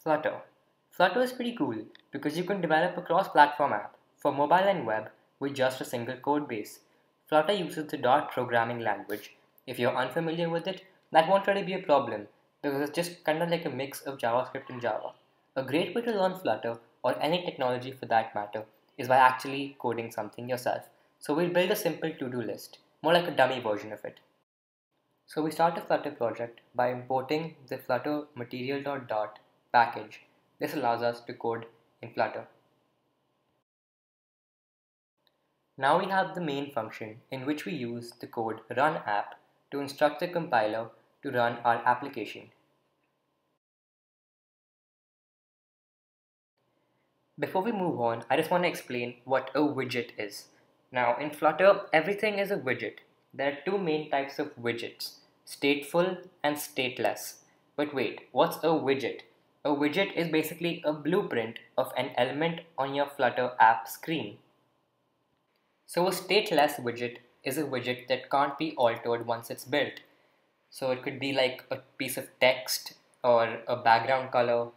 Flutter. Flutter is pretty cool because you can develop a cross-platform app for mobile and web with just a single code base. Flutter uses the Dart programming language. If you're unfamiliar with it, that won't really be a problem because it's just kind of like a mix of JavaScript and Java. A great way to learn Flutter, or any technology for that matter, is by actually coding something yourself. So we'll build a simple to-do list, more like a dummy version of it. So we start a Flutter project by importing the Flutter material.dart package. This allows us to code in Flutter. Now we have the main function in which we use the code run app to instruct the compiler to run our application. Before we move on, I just want to explain what a widget is. Now in Flutter, everything is a widget. There are two main types of widgets, stateful and stateless. But wait, what's a widget? A widget is basically a blueprint of an element on your Flutter app screen. So a stateless widget is a widget that can't be altered once it's built. So it could be like a piece of text or a background color.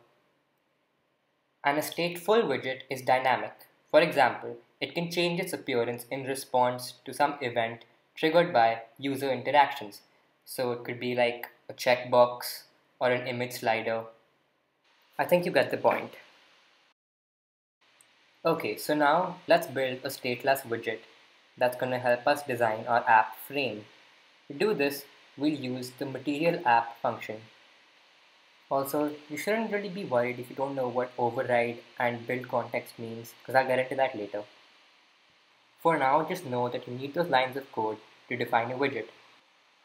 And a stateful widget is dynamic. For example, it can change its appearance in response to some event triggered by user interactions. So it could be like a checkbox or an image slider. I think you get the point. Okay, so now let's build a stateless widget that's going to help us design our app frame. To do this, we'll use the material app function. Also, you shouldn't really be worried if you don't know what override and build context means, because I'll get into that later. For now, just know that you need those lines of code to define a widget.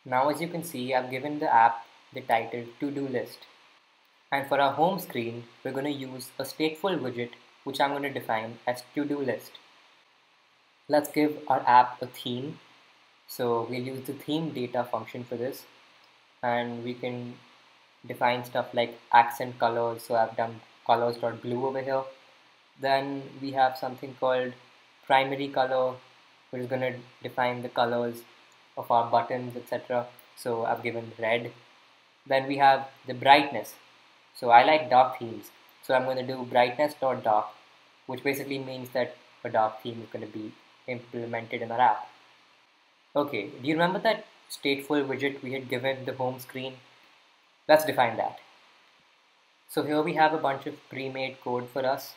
Now, as you can see, I've given the app the title to-do list. And for our home screen, we're going to use a stateful widget, which I'm going to define as to-do list. Let's give our app a theme. So we'll use the theme data function for this. And we can define stuff like accent colors. So I've done colors.blue over here. Then we have something called primary color, which is going to define the colors of our buttons, etc. So I've given red. Then we have the brightness. So I like dark themes. So I'm going to do brightness.dark, which basically means that a dark theme is going to be implemented in our app. Okay, do you remember that stateful widget we had given the home screen? Let's define that. So here we have a bunch of pre-made code for us.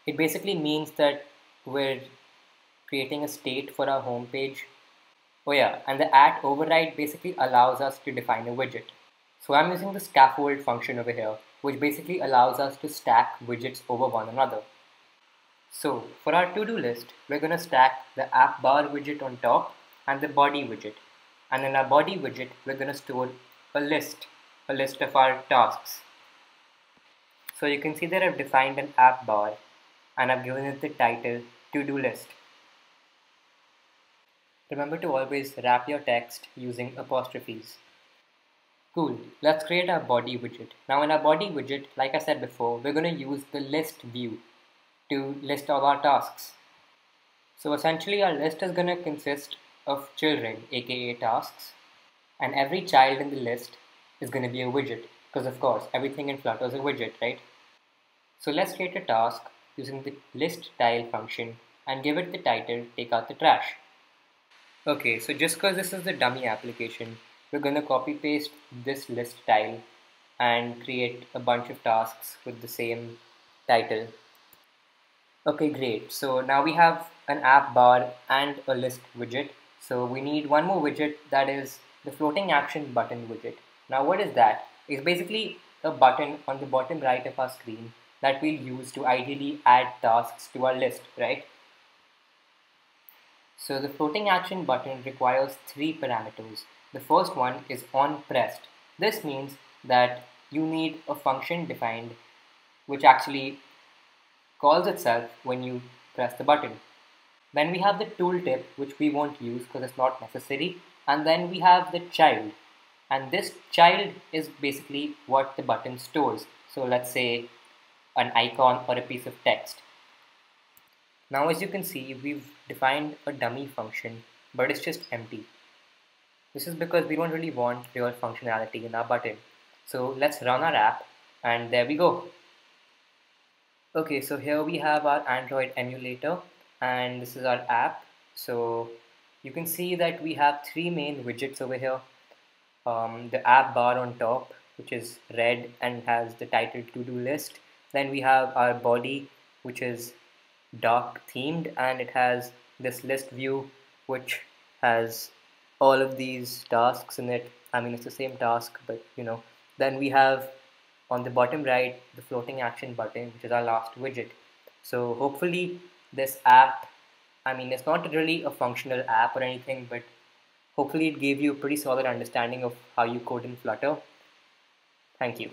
It basically means that we're creating a state for our home page. Oh yeah, and the @override basically allows us to define a widget. So I'm using the scaffold function over here, which basically allows us to stack widgets over one another. So for our to-do list, we're going to stack the app bar widget on top and the body widget. And in our body widget, we're going to store a list of our tasks. So you can see that I've defined an app bar and I've given it the title to-do list. Remember to always wrap your text using apostrophes. Cool, let's create our body widget. Now in our body widget, like I said before, we're going to use the list view to list all our tasks. So essentially our list is going to consist of children, aka tasks, and every child in the list is going to be a widget, because of course everything in Flutter is a widget, right? So let's create a task using the list tile function and give it the title take out the trash. Okay, so just because this is the dummy application, we're going to copy paste this list tile and create a bunch of tasks with the same title. Okay, great. So now we have an app bar and a list widget. So we need one more widget, that is the floating action button widget. Now what is that? It's basically a button on the bottom right of our screen that we'll use to ideally add tasks to our list, right? So the floating action button requires three parameters. The first one is on pressed. This means that you need a function defined which actually calls itself when you press the button. Then we have the tooltip, which we won't use because it's not necessary. And then we have the child. And this child is basically what the button stores. So let's say an icon or a piece of text. Now as you can see, we've defined a dummy function, but it's just empty. This is because we don't really want real functionality in our button. So let's run our app, and there we go. Okay, so here we have our Android emulator, and this is our app. So you can see that we have three main widgets over here. The app bar on top, which is red and has the title to-do list. Then we have our body, which is dark themed, and it has this list view, which has all of these tasks in it. I mean, it's the same task, but Then we have on the bottom right the floating action button, which is our last widget. So hopefully this app, I mean, it's not really a functional app or anything, but hopefully it gave you a pretty solid understanding of how you code in Flutter. Thank you.